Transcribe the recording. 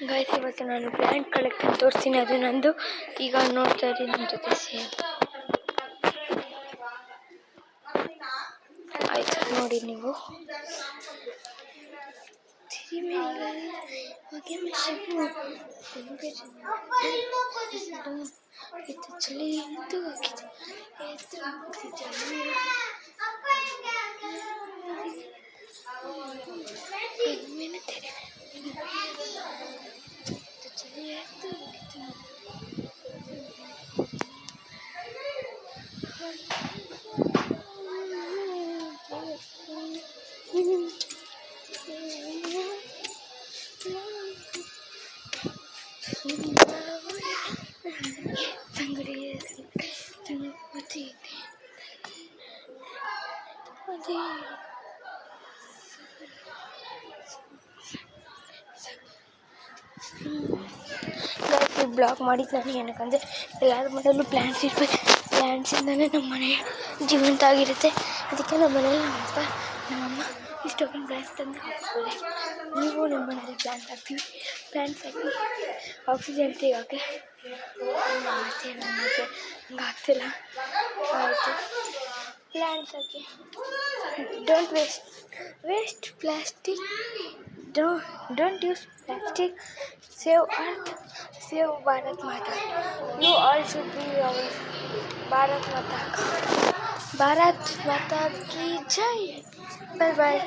Guys, ಇವತ್ತು ನಾನು plant collection ತೋರಿಸ್ತೀನಿ. ಅದು ನಂದು. ಈಗ ನೋಡ್ತಾ ಇದ್ದೀನಿ ನನ್ನ ಜೊತೆ ಸೇಮ್. ಆಯ್ತು, ನೋಡಿ ನೀವು. ಚಳಿ ಬ್ಲಾಗ್ ಮಾಡಿದ್ದು ನಾನು ಏನಕ್ಕಂದರೆ ಎಲ್ಲರ ಮನೆಯಲ್ಲೂ ಪ್ಲ್ಯಾಂಟ್ಸ್ ಇರಬೇಕು. ಪ್ಲ್ಯಾಂಟ್ಸಿಂದಲೇ ನಮ್ಮ ಮನೆ ಜೀವಂತ ಆಗಿರುತ್ತೆ. ಅದಕ್ಕೆ ನಮ್ಮ ಮನೇಲಿ ನಮ್ಮಮ್ಮ ಇಷ್ಟೊಂದು ಪ್ಲ್ಯಾಂಟ್ಸ್ ತಂದು ಹಾಕ್ಕೊಳ್ಳಿ. ನೀವು ನಿಮ್ಮ ಮನೇಲಿ ಪ್ಲ್ಯಾಂಟ್ಸ್ ಹಾಕ್ತೀವಿ. ಪ್ಲ್ಯಾಂಟ್ಸ್ ಹಾಕಿ ಆಕ್ಸಿಜನ್ ಸಿಗೋಕ್ಕೆ ಮಾಡ್ತೀವಿ. ನಮಗೆ ಹಂಗೆ ಆಗ್ತಿಲ್ಲ. ಆಯಿತು, plants hockey. Don't waste plastic. Don't use plastic. Save Earth. Save Bharat Mata. You all should be our Bharat Mata. Bharat Mata ki jai. Bye bye.